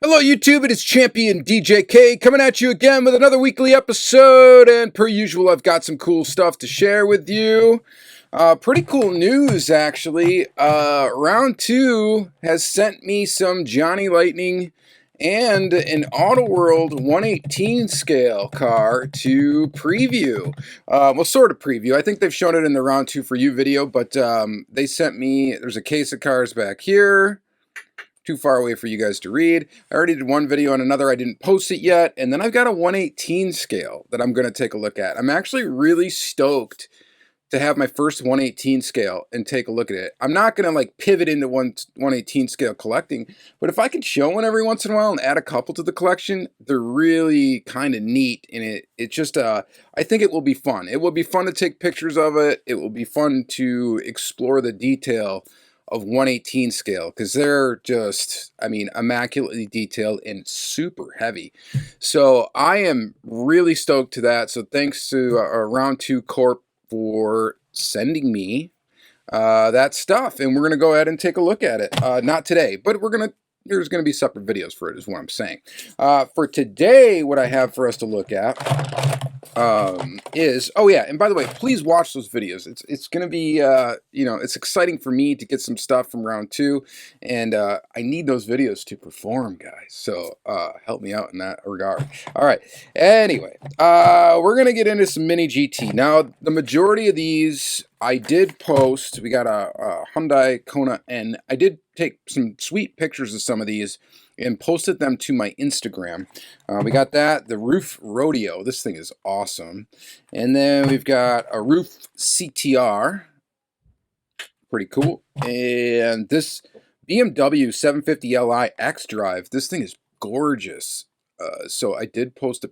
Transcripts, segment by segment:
Hello YouTube, it is Championdjk coming at you again with another weekly episode, and per usual I've got some cool stuff to share with you. Pretty cool news actually. Round 2 has sent me some Johnny Lightning and an Auto World 118 scale car to preview. Well, sort of preview. I think they've shown it in the Round 2 for You video, but they sent me, there's a case of cars back here. Too far away for you guys to read. I already did one video on another. I didn't post it yet. And then I've got a 118 scale that I'm going to take a look at. I'm actually really stoked to have my first 118 scale and take a look at it. I'm not going to like pivot into 118 scale collecting, but if I can show one every once in a while and add a couple to the collection, they're really kind of neat. And it just, I think it will be fun. It will be fun to take pictures of it. It will be fun to explore the detail of 118 scale, because they're just, I mean, immaculately detailed and super heavy. So I am really stoked to that. So thanks to Round 2 Corp for sending me that stuff, and we're gonna go ahead and take a look at it. Not today, but there's gonna be separate videos for it, is what I'm saying. For today, what I have for us to look at is, oh yeah, and by the way, please watch those videos. It's gonna be you know, it's exciting for me to get some stuff from Round 2, and I need those videos to perform, guys, so help me out in that regard. All right, anyway, we're gonna get into some mini GT. Now the majority of these I did post. We got a Hyundai Kona N. I did take some sweet pictures of some of these and posted them to my Instagram. We got that, the Roof Rodeo. This thing is awesome. And then we've got a Roof CTR. Pretty cool. And this BMW 750Li X-Drive. This thing is gorgeous. So I did post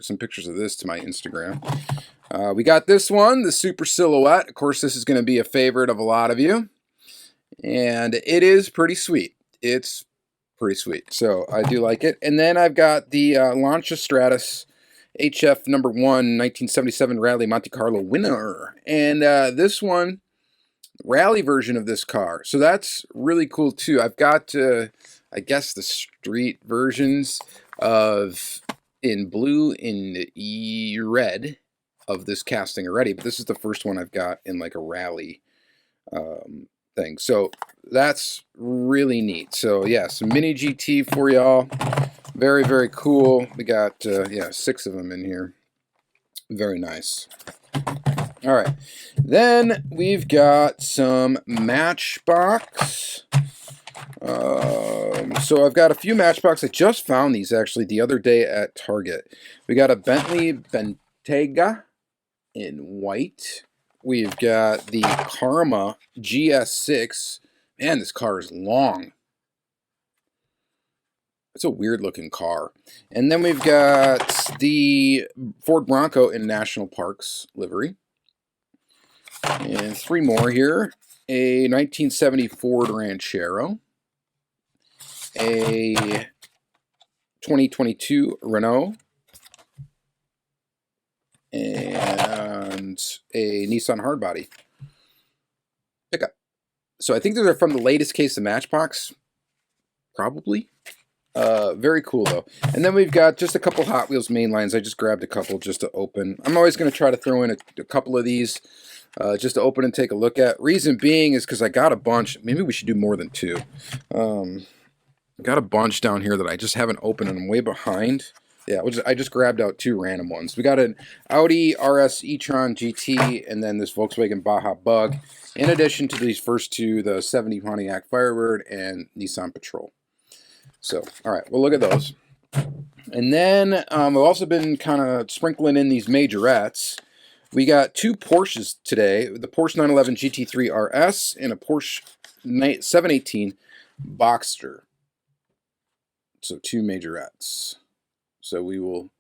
some pictures of this to my Instagram. We got this one, the Super Silhouette. Of course, this is going to be a favorite of a lot of you. And it is pretty sweet. It's pretty sweet. So I do like it. And then I've got the Lancia Stratus HF number 1 1977 Rally Monte Carlo winner. And this one, rally version of this car. So that's really cool too. I've got, I guess, the street versions of in blue and red of this casting already, but this is the first one I've got in like a rally thing. So that's really neat. So yeah, some mini GT for y'all. Very, very cool. We got yeah, 6 of them in here. Very nice. All right, then we've got some Matchbox. So I've got a few Matchbox. I just found these actually the other day at Target. We got a Bentley Bentayga in white. We've got the Karma GS6. Man, this car is long. It's a weird looking car. And then we've got the Ford Bronco in National Parks livery. And 3 more here. A 1970 Ford Ranchero. A 2022 Renault. And a Nissan Hardbody pickup. So I think those are from the latest case of Matchbox, probably. Very cool though. And then we've got just a couple Hot Wheels mainlines. I just grabbed a couple just to open. I'm always going to try to throw in a couple of these just to open and take a look at. Reason being is because I got a bunch. Maybe we should do more than 2. Got a bunch down here that I just haven't opened and I'm way behind. Yeah, I just grabbed out 2 random ones. We got an Audi RS e-tron GT and then this Volkswagen Baja Bug, in addition to these first 2, the 70 Pontiac Firebird and Nissan Patrol. So, all right, we'll look at those. And then I've also been kind of sprinkling in these majorettes. We got 2 Porsches today, the Porsche 911 GT3 RS and a Porsche 718 Boxster. So 2 majorettes. So we will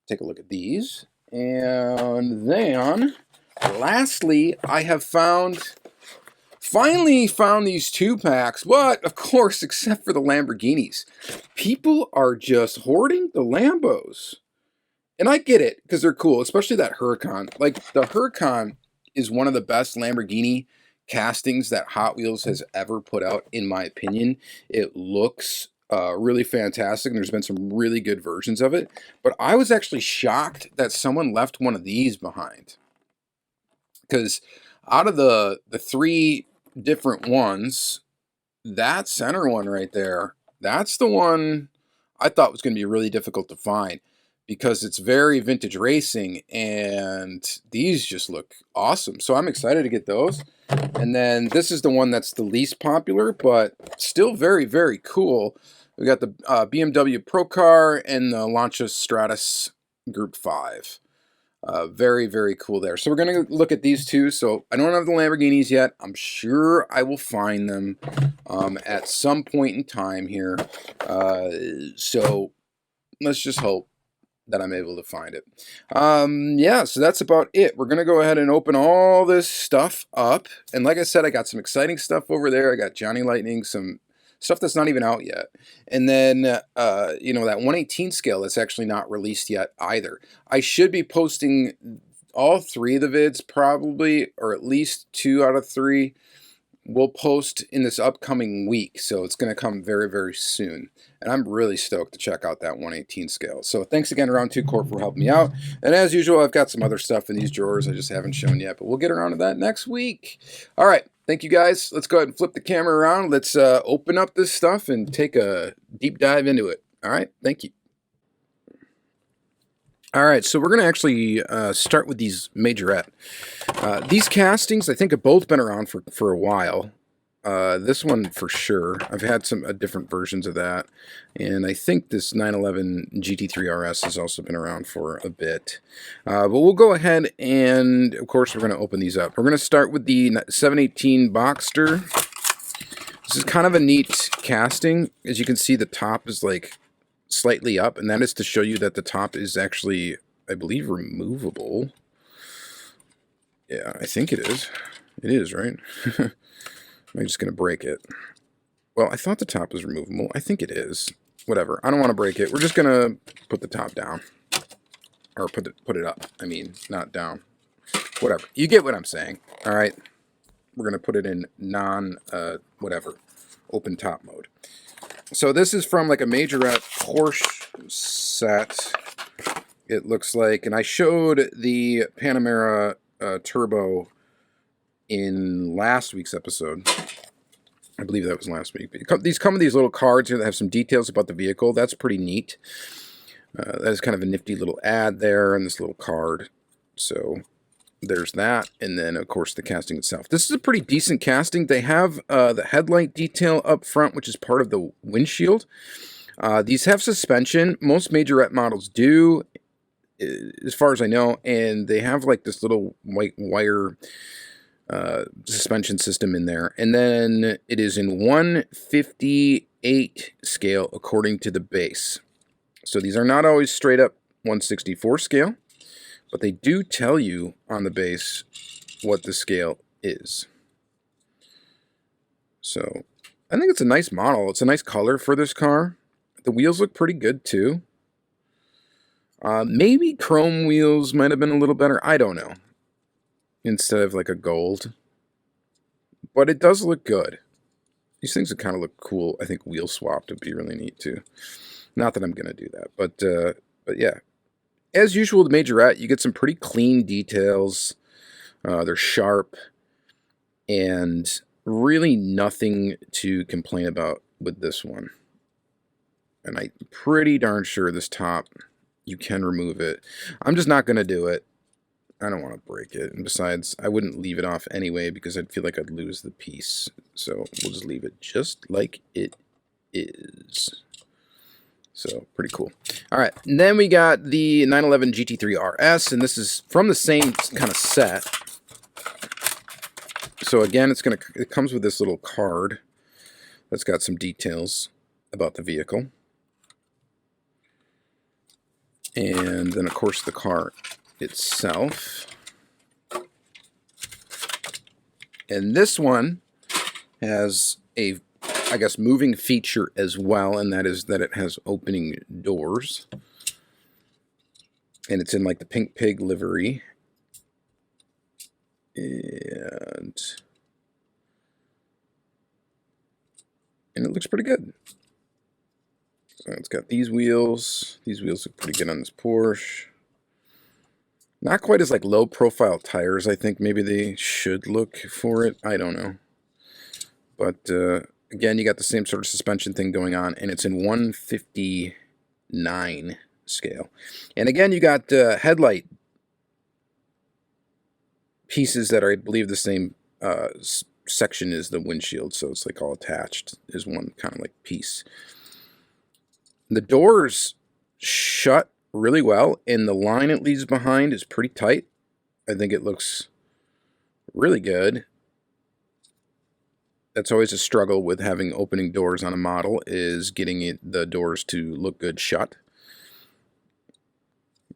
take a look at these. And then, lastly, I have finally found these 2-packs. What? Of course, except for the Lamborghinis. People are just hoarding the Lambos. And I get it, because they're cool, especially that Huracan. Like, the Huracan is one of the best Lamborghini castings that Hot Wheels has ever put out, in my opinion. It looks really fantastic, and there's been some really good versions of it. But I was actually shocked that someone left one of these behind, because out of the three different ones, that center one right there, that's the one I thought was going to be really difficult to find, because it's very vintage racing, and these just look awesome. So I'm excited to get those. And then this is the one that's the least popular, but still very, very cool. We got the BMW Pro Car and the Lancia Stratus Group 5. Very, very cool there. So we're going to look at these two. So I don't have the Lamborghinis yet. I'm sure I will find them at some point in time here. So let's just hope that I'm able to find it. Yeah, so that's about it. We're going to go ahead and open all this stuff up. And like I said, I got some exciting stuff over there. I got Johnny Lightning, some stuff that's not even out yet. And then, you know, that 1/18 scale that's actually not released yet either. I should be posting all three of the vids probably, or at least 2 out of 3. We'll post in this upcoming week, so it's going to come very, very soon. And I'm really stoked to check out that 1/18 scale. So thanks again, Round 2 Corp, for helping me out. And as usual, I've got some other stuff in these drawers I just haven't shown yet, but we'll get around to that next week. All right, thank you guys. Let's go ahead and flip the camera around. Let's open up this stuff and take a deep dive into it. All right, thank you. All right, so we're going to actually start with these Majorette. These castings, I think, have both been around for a while. This one for sure. I've had some different versions of that. And I think this 911 GT3 RS has also been around for a bit. But we'll go ahead and, of course, we're going to open these up. We're going to start with the 718 Boxster. This is kind of a neat casting. As you can see, the top is like slightly up, and that is to show you that the top is actually, I believe, removable. Yeah, I think it is. It is, right? I'm just going to break it. Well, I thought the top was removable. I think it is. Whatever. I don't want to break it. We're just going to put the top down. Or put it up. I mean, not down. Whatever. You get what I'm saying. All right. We're going to put it in whatever, open top mode. So this is from like a Majorette Porsche set, it looks like. And I showed the Panamera Turbo in last week's episode. I believe that was last week. These come with these little cards here that have some details about the vehicle. That's pretty neat. That is kind of a nifty little ad there and this little card. So there's that, and then of course the casting itself. This is a pretty decent casting. They have the headlight detail up front, which is part of the windshield. These have suspension. Most Majorette models do, as far as I know, and they have like this little white wire suspension system in there. And then it is in 1/58 scale according to the base. So these are not always straight up 1/64 scale. But they do tell you on the base what the scale is. So I think it's a nice model. It's a nice color for this car. The wheels look pretty good too. Maybe chrome wheels might have been a little better. I don't know. Instead of like a gold. But it does look good. These things would kind of look cool. I think wheel swapped would be really neat too. Not that I'm going to do that. But yeah. As usual with Majorette, you get some pretty clean details. They're sharp, and really nothing to complain about with this one. And I'm pretty darn sure this top, you can remove it. I'm just not going to do it. I don't want to break it. And besides, I wouldn't leave it off anyway because I'd feel like I'd lose the piece. So we'll just leave it just like it is. So, pretty cool. All right, and then we got the 911 GT3 RS, and this is from the same kind of set. So again, it comes with this little card that's got some details about the vehicle. And then, of course, the car itself. And this one has a, I guess, moving feature as well, and that is that it has opening doors. And it's in like the pink pig livery. And it looks pretty good. So it's got these wheels. These wheels look pretty good on this Porsche. Not quite as like low profile tires. I think maybe they should look for it. I don't know. But again, you got the same sort of suspension thing going on, and it's in 159 scale. And again, you got headlight pieces that are, I believe, the same section as the windshield, so it's like all attached is one kind of like piece. The doors shut really well, and the line it leaves behind is pretty tight. I think it looks really good. That's always a struggle with having opening doors on a model, is getting the doors to look good shut.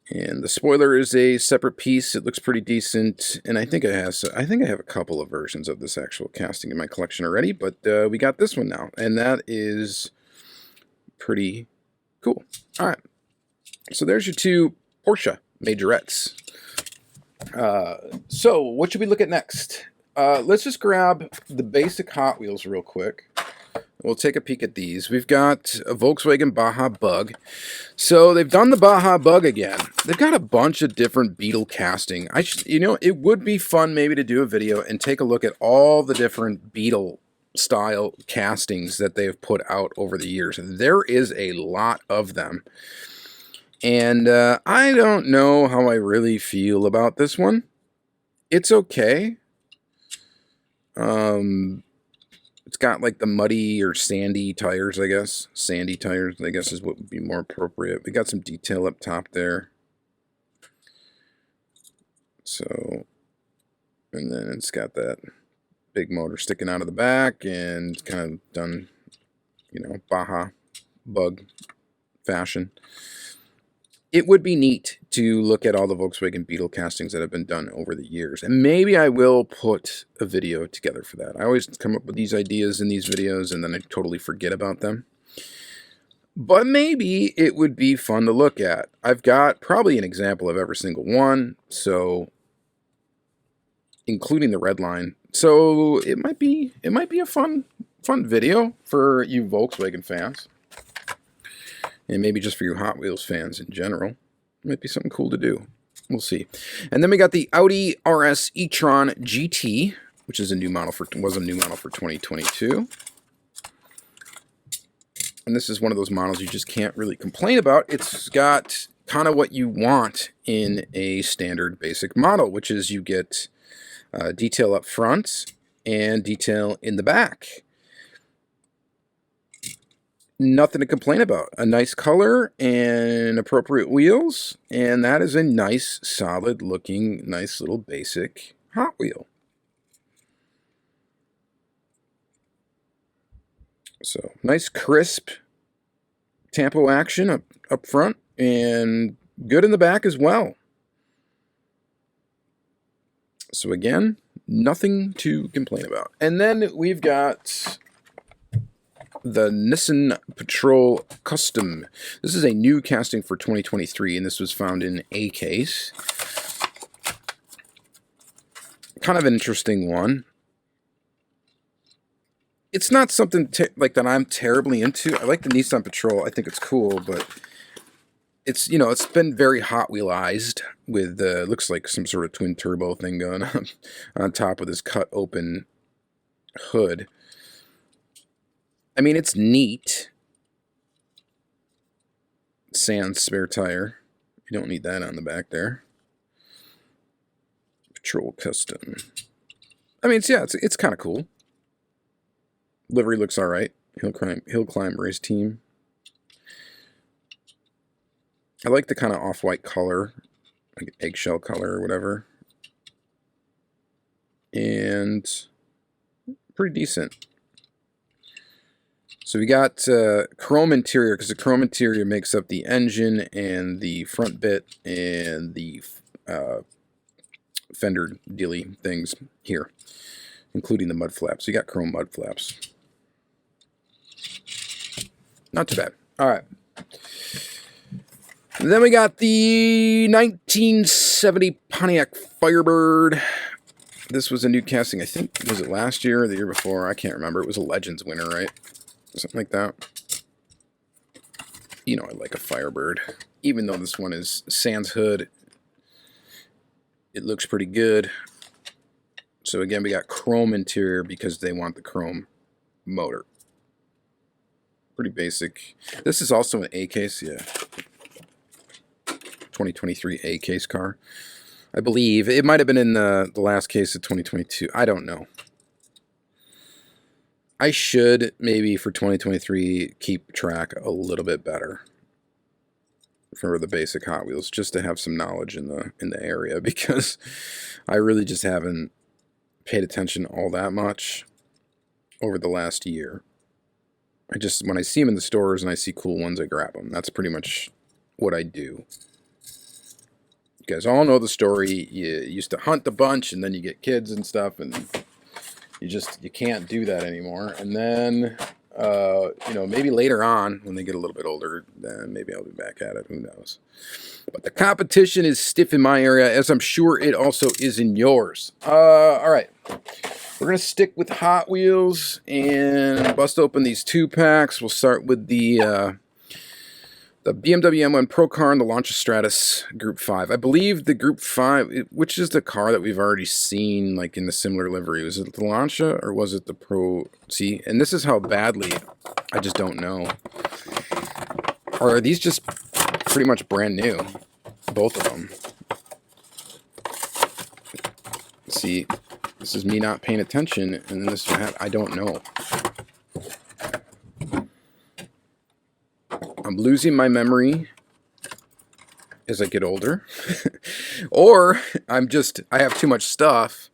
And the spoiler is a separate piece. It looks pretty decent, and I think I have a couple of versions of this actual casting in my collection already, but we got this one now, and that is pretty cool. All right, so there's your two Porsche Majorettes. So what should we look at next? Let's just grab the basic Hot Wheels real quick. We'll take a peek at these. We've got a Volkswagen Baja Bug. So they've done the Baja Bug again. They've got a bunch of different Beetle casting. It would be fun maybe to do a video and take a look at all the different Beetle style castings that they've put out over the years. There is a lot of them. And I don't know how I really feel about this one. It's okay. It's got like the muddy or sandy tires, I guess. Sandy tires, I guess, is what would be more appropriate. We got some detail up top there. So, and then it's got that big motor sticking out of the back and kind of done, Baja Bug fashion. It would be neat to look at all the Volkswagen Beetle castings that have been done over the years. And maybe I will put a video together for that. I always come up with these ideas in these videos and then I totally forget about them. But maybe it would be fun to look at. I've got probably an example of every single one, so including the red line. So it might be a fun video for you Volkswagen fans. And maybe just for you Hot Wheels fans in general. It might be something cool to do. We'll see. And then we got the Audi RS e-tron GT, which is was a new model for 2022. And this is one of those models you just can't really complain about. It's got kind of what you want in a standard basic model, which is you get detail up front and detail in the back. Nothing to complain about. A nice color and appropriate wheels, and that is a nice, solid looking, nice little basic Hot Wheel. So nice crisp tampo action up front and good in the back as well. So again, nothing to complain about. And then we've got the Nissan Patrol Custom. This is a new casting for 2023, and this was found in a case. Kind of an interesting one. It's not something like that I'm terribly into. I like the Nissan Patrol. I think it's cool, but it's it's been very Hot Wheelized with looks like some sort of twin turbo thing going on top of this cut open hood. I mean, it's neat. Sans spare tire. You don't need that on the back there. Patrol Custom. I mean, it's kind of cool. Livery looks all right. Hill climb race team. I like the kind of off-white color, like eggshell color or whatever. And pretty decent. So we got chrome interior, because the chrome interior makes up the engine and the front bit and the fender dealy things here, including the mud flaps. So you got chrome mud flaps. Not too bad. All right. And then we got the 1970 Pontiac Firebird. This was a new casting, I think, was it last year or the year before? I can't remember. It was a Legends winner, right? Something like that. You know I like a Firebird. Even though this one is sans hood, it looks pretty good. So again, we got chrome interior because they want the chrome motor. Pretty basic. This is also an A case, yeah. 2023 A case car. I believe. It might have been in the last case of 2022. I don't know. I should, maybe for 2023, keep track a little bit better for the basic Hot Wheels, just to have some knowledge in the area, because I really just haven't paid attention all that much over the last year. When I see them in the stores and I see cool ones, I grab them. That's pretty much what I do. You guys all know the story. You used to hunt a bunch, and then you get kids and stuff, and you can't do that anymore. And then, you know, maybe later on, when they get a little bit older, then maybe I'll be back at it. Who knows? But the competition is stiff in my area, as I'm sure it also is in yours. All right. We're going to stick with Hot Wheels and bust open these 2-packs. We'll start with the BMW M1 Pro Car and the Lancia Stratus Group 5. I believe the Group 5, which is the car that we've already seen like in the similar livery. Was it the Lancia or was it the Pro? See, and this is how badly, I just don't know. Or are these just pretty much brand new? Both of them. See, this is me not paying attention, and then this I don't know. I'm losing my memory as I get older. Or I have too much stuff,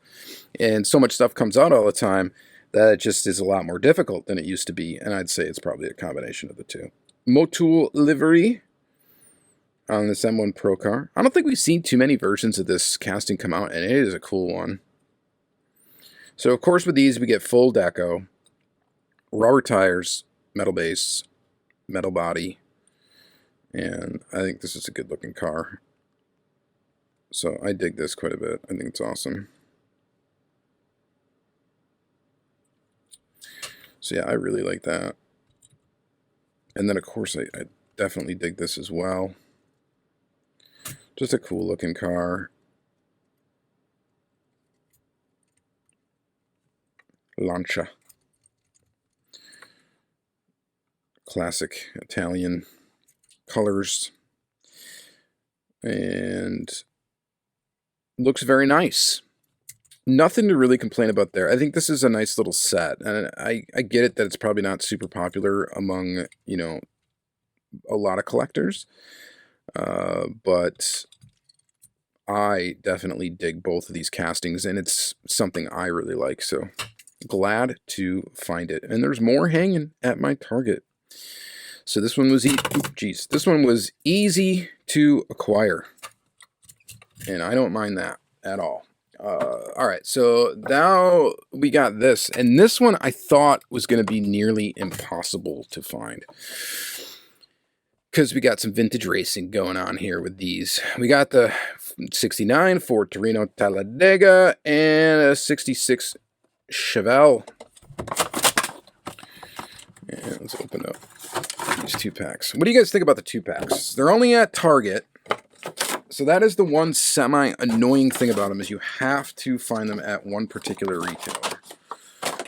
and so much stuff comes out all the time that it just is a lot more difficult than it used to be, and I'd say it's probably a combination of the two. Motul livery on this M1 Pro car. I don't think we've seen too many versions of this casting come out, and it is a cool one. So, of course, with these, we get full deco, rubber tires, metal base, metal body, and I think this is a good-looking car. So, I dig this quite a bit. I think it's awesome. So, yeah, I really like that. And then, of course, I definitely dig this as well. Just a cool-looking car. Lancia. Classic Italian colors. And looks very nice. Nothing to really complain about there. I think this is a nice little set. And I get it that it's probably not super popular among, you know, a lot of collectors. But I definitely dig both of these castings, and it's something I really like. So glad to find it. And there's more hanging at my Target. So this one was this one was easy to acquire, and I don't mind that at all. All right, so now we got this, and this one I thought was going to be nearly impossible to find, because we got some vintage racing going on here with these. We got the 69 Ford Torino Talladega and a 66 Chevelle. And let's open up these 2-packs. What do you guys think about the 2-packs? They're only at Target. So that is the one semi-annoying thing about them, is you have to find them at one particular retailer.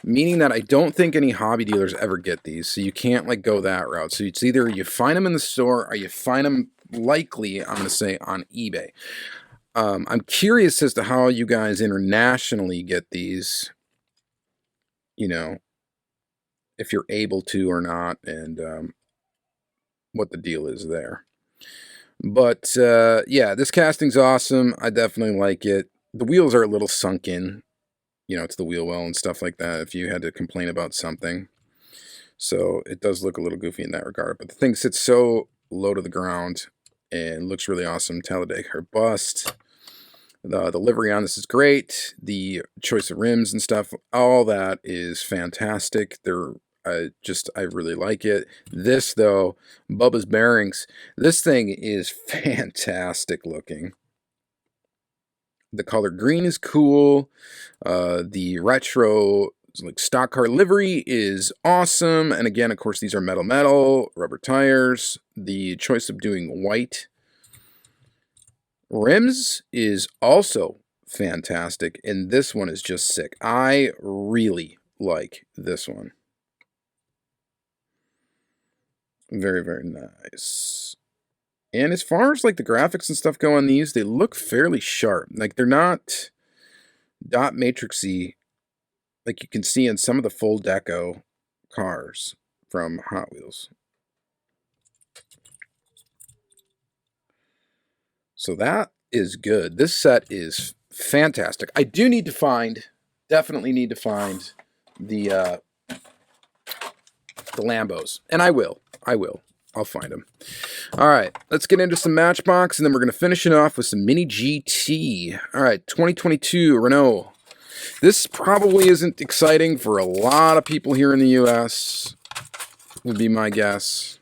Meaning that I don't think any hobby dealers ever get these, so you can't like go that route. So it's either you find them in the store or you find them likely, I'm going to say, on eBay. I'm curious as to how you guys internationally get these, you know, if you're able to or not, and what the deal is there. But yeah, this casting's awesome. I definitely like it. The wheels are a little sunk in, you know, to the wheel well and stuff like that, if you had to complain about something. So it does look a little goofy in that regard. But the thing sits so low to the ground and looks really awesome. Talladega or bust. The livery on this is great. The choice of rims and stuff, all that is fantastic. I really like it. This, though, Bubba's bearings. This thing is fantastic looking. The color green is cool. The retro So like stock car livery is awesome. And again, of course, these are metal, rubber tires. The choice of doing white rims is also fantastic. And this one is just sick. I really like this one. Very, very nice. And as far as like the graphics and stuff go on these, they look fairly sharp. Like they're not dot matrixy like you can see in some of the full deco cars from Hot Wheels. So that is good. This set is fantastic. I do need to find, definitely need to find the Lambos. And I will. I'll find them. All right, let's get into some Matchbox, and then we're going to finish it off with some Mini GT. All right, 2022 Renault. This probably isn't exciting for a lot of people here in the U.S., would be my guess.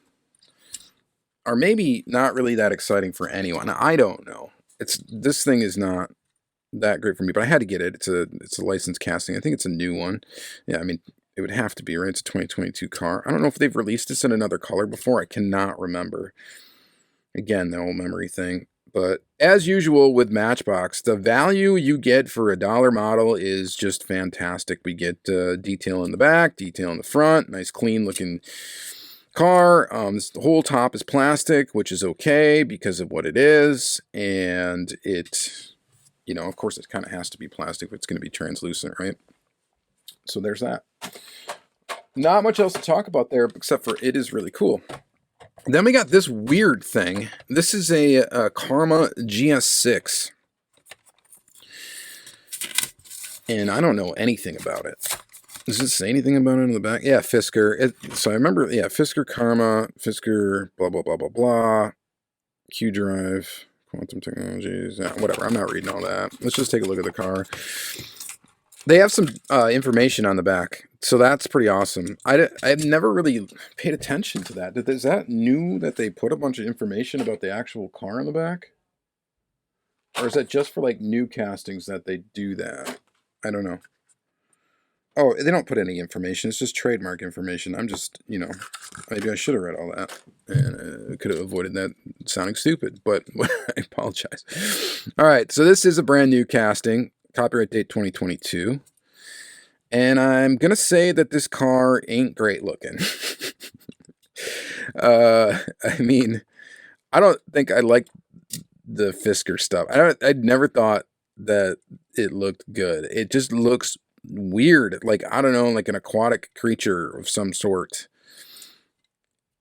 Or maybe not really that exciting for anyone. I don't know. This thing is not that great for me, but I had to get it. It's a licensed casting. I think it's a new one. Yeah, I mean, it would have to be, right? It's a 2022 car. I don't know if they've released this in another color before. I cannot remember. Again, the old memory thing. But as usual with Matchbox, the value you get for a dollar model is just fantastic. We get detail in the back, detail in the front, nice clean looking car. The whole top is plastic, which is okay because of what it is. And it, you know, of course it kind of has to be plastic if it's going to be translucent, right? So there's that. Not much else to talk about there, except for it is really cool. Then we got this weird thing. This is a Karma GS6. And I don't know anything about it. Does it say anything about it in the back? Yeah, Fisker. So I remember, yeah, Fisker Karma, Fisker, blah, blah, blah, blah, blah. Q Drive, Quantum Technologies, whatever. I'm not reading all that. Let's just take a look at the car. They have some information on the back, so that's pretty awesome. I've never really paid attention to that. Is that new that they put a bunch of information about the actual car on the back? Or is that just for like new castings that they do that? I don't know. Oh, they don't put any information. It's just trademark information. I'm just, you know, maybe I should have read all that. And I could have avoided that sounding stupid, but I apologize. All right, so this is a brand new casting. Copyright date 2022. And I'm going to say that this car ain't great looking. I mean, I don't think I like the Fisker stuff. I'd never thought that it looked good. It just looks weird. Like, I don't know, like an aquatic creature of some sort.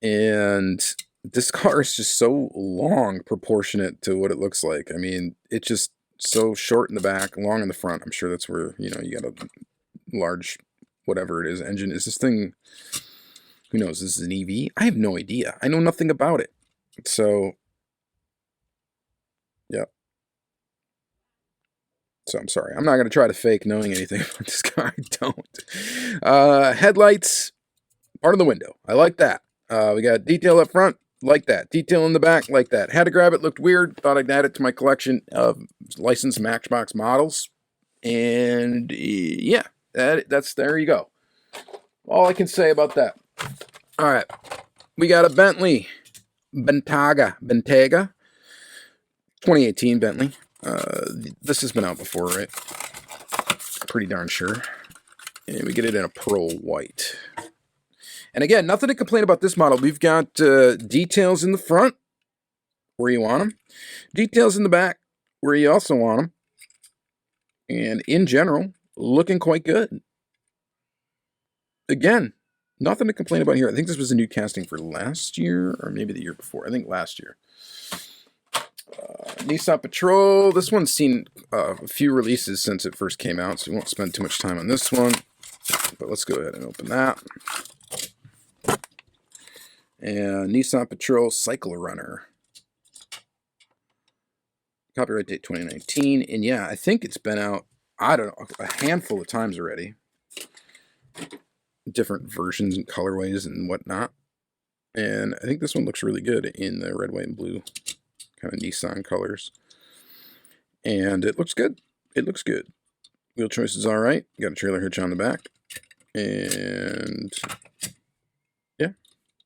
And this car is just so long proportionate to what it looks like. I mean, it just so short in the back, long in the front. I'm sure that's where, you know, you got a large, whatever it is, engine. Is this thing, who knows, is this an EV? I have no idea. I know nothing about it. So, yeah. So I'm sorry. I'm not going to try to fake knowing anything about this car. I don't. Headlights, part of the window. I like that. We got detail up front. Like that. Detail in the back, like that. Had to grab it, looked weird. Thought I'd add it to my collection of licensed Matchbox models. And yeah, that's there you go. All I can say about that. All right. We got a Bentley Bentayga 2018 Bentley. This has been out before, right? Pretty darn sure. And we get it in a pearl white. And again, nothing to complain about this model. We've got details in the front where you want them. Details in the back where you also want them. And in general, looking quite good. Again, nothing to complain about here. I think this was a new casting for last year or maybe the year before. I think last year. Nissan Patrol. This one's seen a few releases since it first came out, so we won't spend too much time on this one. But let's go ahead and open that. And Nissan Patrol Cycle Runner. Copyright date 2019. And yeah, I think it's been out, I don't know, a handful of times already. Different versions and colorways and whatnot. And I think this one looks really good in the red, white, and blue kind of Nissan colors. And it looks good. It looks good. Wheel choice is all right. Got a trailer hitch on the back. And yeah,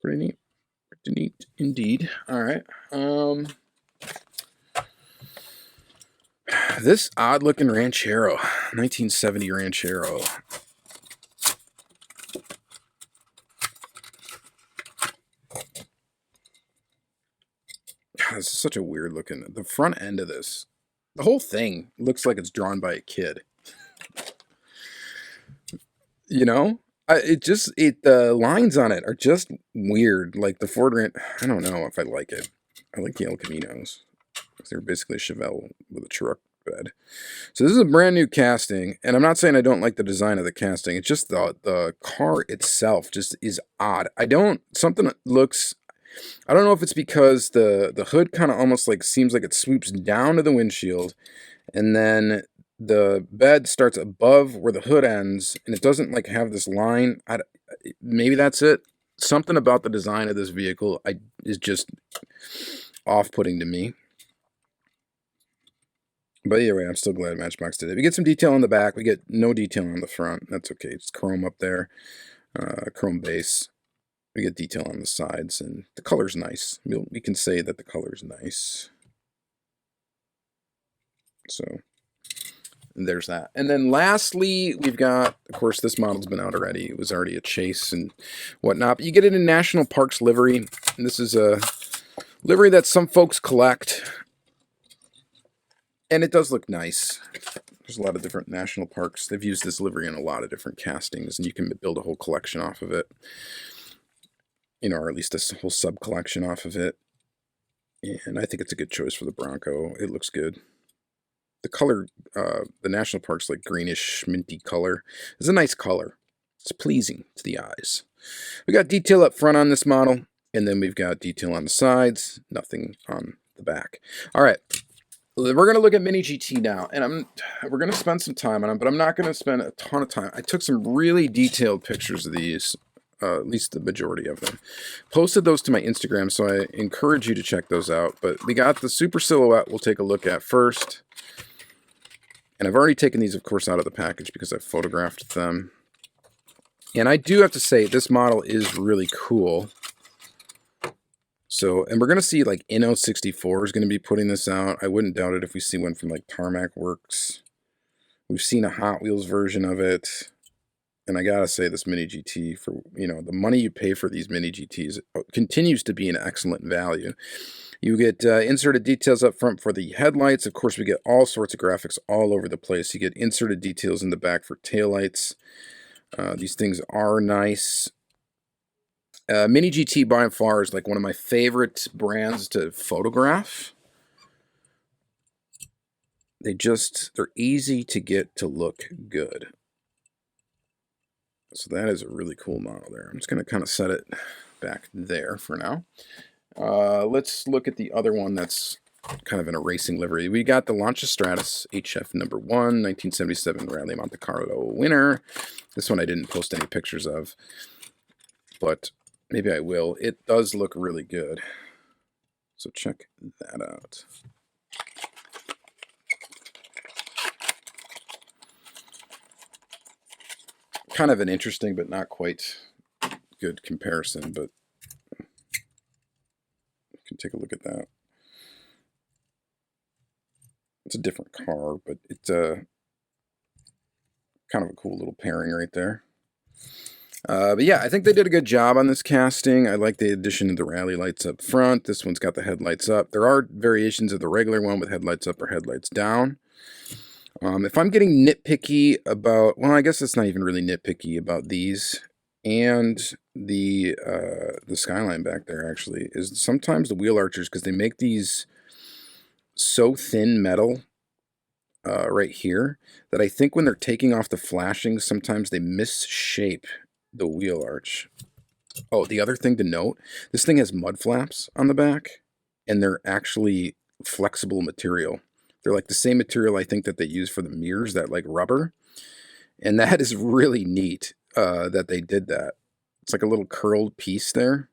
pretty neat. Pretty neat indeed. All right. This odd-looking Ranchero, 1970 Ranchero. God, this is such a weird looking. The front end of this, the whole thing looks like it's drawn by a kid. You know, the lines on it are just weird. Like the Ford Ranch, I don't know if I like it. I like the El Caminos. They're basically a Chevelle with a truck bed. So this is a brand new casting, and I'm not saying I don't like the design of the casting. It's just the car itself just is odd. I don't know if it's because the hood kind of almost like seems like it swoops down to the windshield, and then the bed starts above where the hood ends, and it doesn't like have this line. Maybe that's it. Something about the design of this vehicle is just off-putting to me. But either way, I'm still glad Matchbox did it. We get some detail on the back. We get no detail on the front. That's okay. It's chrome up there, chrome base. We get detail on the sides, and the color's nice. We can say that the color's nice. So there's that. And then lastly, we've got, of course, this model's been out already. It was already a chase and whatnot. But you get it in National Parks livery. And this is a livery that some folks collect. And it does look nice. There's a lot of different national parks. They've used this livery in a lot of different castings, and you can build a whole collection off of it. You know, or at least a whole sub-collection off of it. And I think it's a good choice for the Bronco. It looks good. The color, the national park's like greenish, minty color. It's a nice color. It's pleasing to the eyes. We got detail up front on this model, and then we've got detail on the sides. Nothing on the back. All right. We're going to look at Mini GT now, and we're going to spend some time on them, but I'm not going to spend a ton of time. I took some really detailed pictures of these, at least the majority of them. Posted those to my Instagram, so I encourage you to check those out. But we got the Super Silhouette we'll take a look at first. And I've already taken these, of course, out of the package because I've photographed them. And I do have to say, this model is really cool. So, and we're going to see, like, Inno64 is going to be putting this out. I wouldn't doubt it if we see one from, like, Tarmac Works. We've seen a Hot Wheels version of it. And I got to say, this Mini GT, for, you know, the money you pay for these Mini GTs continues to be an excellent value. You get inserted details up front for the headlights. Of course, we get all sorts of graphics all over the place. You get inserted details in the back for taillights. These things are nice. Mini GT by far is like one of my favorite brands to photograph. They're easy to get to look good. So that is a really cool model there. I'm just going to kind of set it back there for now. Let's look at the other one that's kind of in a racing livery. We got the Lancia Stratus HF number 1, 1977 Rally Monte Carlo winner. This one I didn't post any pictures of, but maybe I will. It does look really good. So check that out. Kind of an interesting but not quite good comparison, but you can take a look at that. It's a different car, but it's kind of a cool little pairing right there. But yeah, I think they did a good job on this casting. I like the addition of the rally lights up front. This one's got the headlights up. There are variations of the regular one with headlights up or headlights down. If I'm getting nitpicky about, well, I guess it's not even really nitpicky about these and the Skyline back there, actually, is sometimes the wheel archers, because they make these so thin metal right here that I think when they're taking off the flashings, sometimes they misshape the wheel arch. Oh, the other thing to note, this thing has mud flaps on the back, and they're actually flexible material. They're like the same material I think that they use for the mirrors, that like rubber. And that is really neat that they did that. It's like a little curled piece there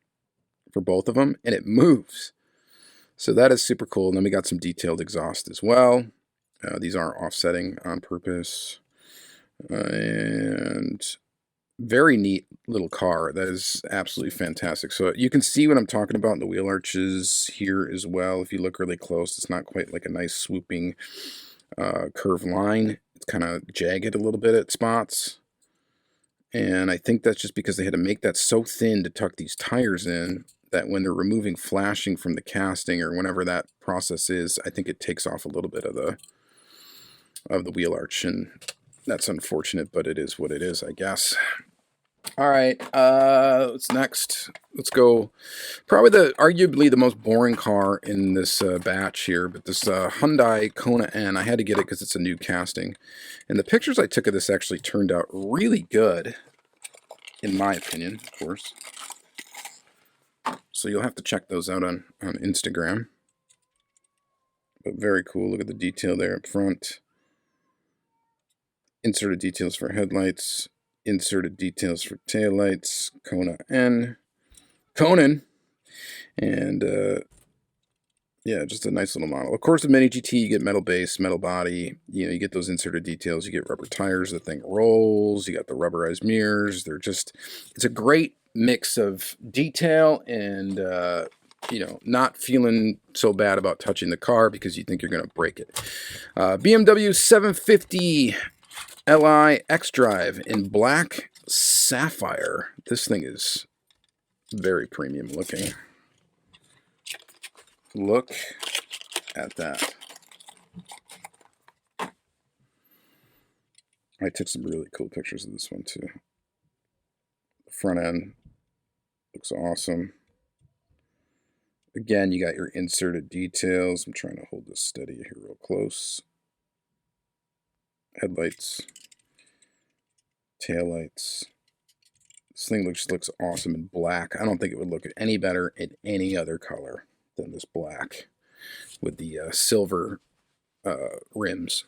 for both of them, and it moves. So that is super cool. And then we got some detailed exhaust as well. These aren't offsetting on purpose. And Very neat little car. That is absolutely fantastic. So you can see what I'm talking about in the wheel arches here as well. If you look really close, it's not quite like a nice swooping curved line. It's kind of jagged a little bit at spots. And I think that's just because they had to make that so thin to tuck these tires in that when they're removing flashing from the casting or whenever that process is, I think it takes off a little bit of the wheel arch, and that's unfortunate, but it is what it is, I guess. All right, what's next? Let's go. Probably arguably the most boring car in this batch here, but this Hyundai Kona N. I had to get it because it's a new casting, and the pictures I took of this actually turned out really good, in my opinion, of course. So you'll have to check those out on Instagram. But very cool. Look at the detail there up front. Inserted details for headlights. Inserted details for taillights. Kona N. Conan. And yeah, just a nice little model. Of course, the Mini GT, you get metal base, metal body. You know, you get those inserted details. You get rubber tires. The thing rolls. You got the rubberized mirrors. It's a great mix of detail and, you know, not feeling so bad about touching the car because you think you're going to break it. BMW 750 Li X-Drive in black sapphire. This thing is very premium looking. Look at that. I took some really cool pictures of this one too. The front end looks awesome. Again, you got your inserted details. I'm trying to hold this steady here real close. Headlights, taillights. This thing looks awesome in black. I don't think it would look any better in any other color than this black with the silver rims.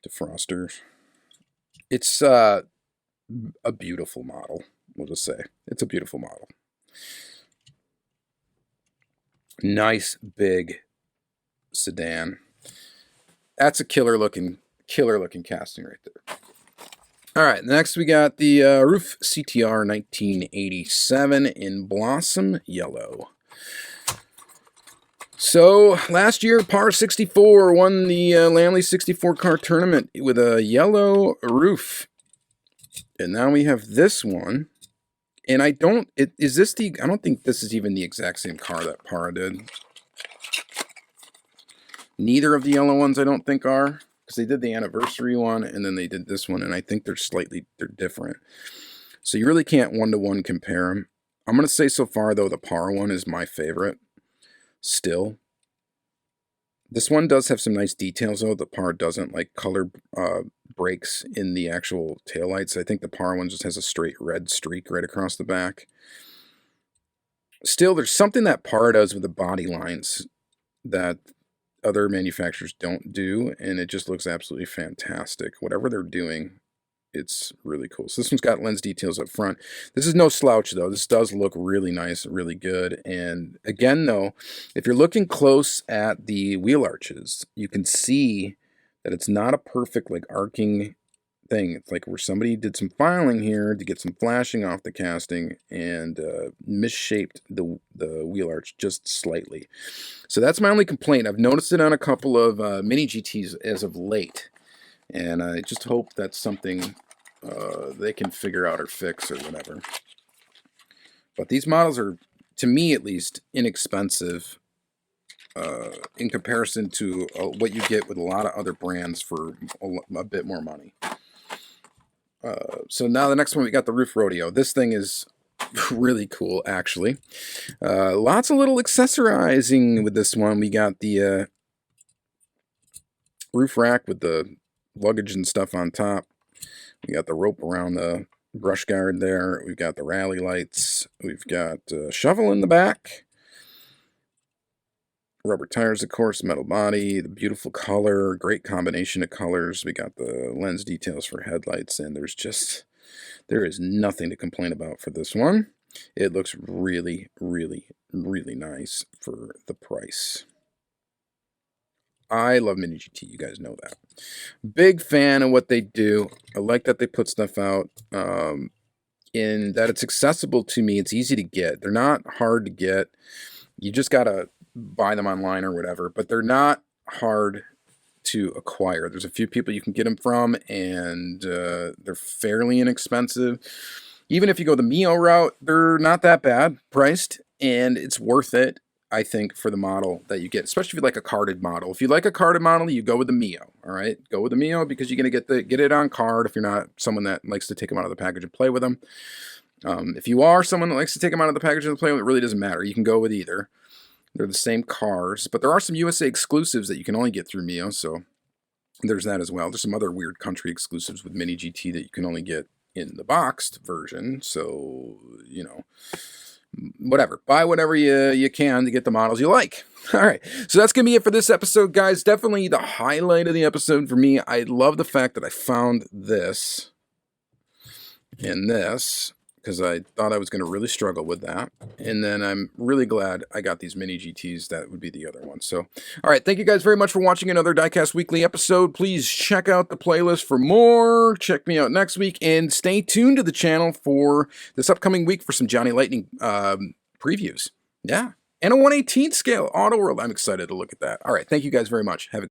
Defroster. It's a beautiful model, we'll just say. It's a beautiful model. Nice big sedan. That's a killer looking casting right there. All right, next we got the Roof CTR 1987 in Blossom Yellow. So last year, Par 64 won the Lamley 64 car tournament with a yellow roof, and now we have this one. And I don't think this is even the exact same car that Par did. Neither of the yellow ones I don't think are, because they did the anniversary one and then they did this one, and I think they're different. So you really can't one-to-one compare them. I'm going to say so far, though, the Par one is my favorite still. This one does have some nice details, though. The Par doesn't, like color breaks in the actual taillights. I think the Par one just has a straight red streak right across the back. Still, there's something that Par does with the body lines that other manufacturers don't do, and it just looks absolutely fantastic. Whatever they're doing, it's really cool. So this one's got lens details up front. This is no slouch, though. This does look really nice, really good. And again, though, if you're looking close at the wheel arches, you can see that it's not a perfect, like, arcing thing. It's like where somebody did some filing here to get some flashing off the casting and misshaped the wheel arch just slightly. So that's my only complaint. I've noticed it on a couple of Mini GTs as of late, and I just hope that's something they can figure out or fix or whatever. But these models are, to me at least, inexpensive in comparison to what you get with a lot of other brands for a bit more money. So now the next one, we got the Roof Rodeo. This thing is really cool, actually. Lots of little accessorizing with this one. We got the roof rack with the luggage and stuff on top. We got the rope around the brush guard there. We've got the rally lights. We've got a shovel in the back. Rubber tires, of course, metal body, the beautiful color, great combination of colors. We got the lens details for headlights, and there is nothing to complain about for this one. It looks really, really, really nice for the price. I love Mini GT. You guys know that. Big fan of what they do. I like that they put stuff out. In that it's accessible to me. It's easy to get. They're not hard to get. You just gotta buy them online or whatever, but they're not hard to acquire. There's a few people you can get them from, and they're fairly inexpensive. Even if you go the Mio route, they're not that bad priced, and it's worth it, I think, for the model that you get, especially if you like a carded model. If you like a carded model, you go with the Mio, all right? Go with the Mio because you're going to get it on card if you're not someone that likes to take them out of the package and play with them. If you are someone that likes to take them out of the package and play with them, it really doesn't matter. You can go with either. They're the same cars, but there are some USA exclusives that you can only get through Mio, so there's that as well. There's some other weird country exclusives with Mini GT that you can only get in the boxed version, so, you know, whatever. Buy whatever you can to get the models you like. All right, so that's going to be it for this episode, guys. Definitely the highlight of the episode for me. I love the fact that I found this and this, because I thought I was going to really struggle with that. And then I'm really glad I got these Mini GTs. That would be the other one. So, all right, thank you guys very much for watching another Diecast Weekly episode. Please check out the playlist for more. Check me out next week. And stay tuned to the channel for this upcoming week for some Johnny Lightning previews. Yeah. And a 1/18 scale Auto World. I'm excited to look at that. All right, thank you guys very much. Have a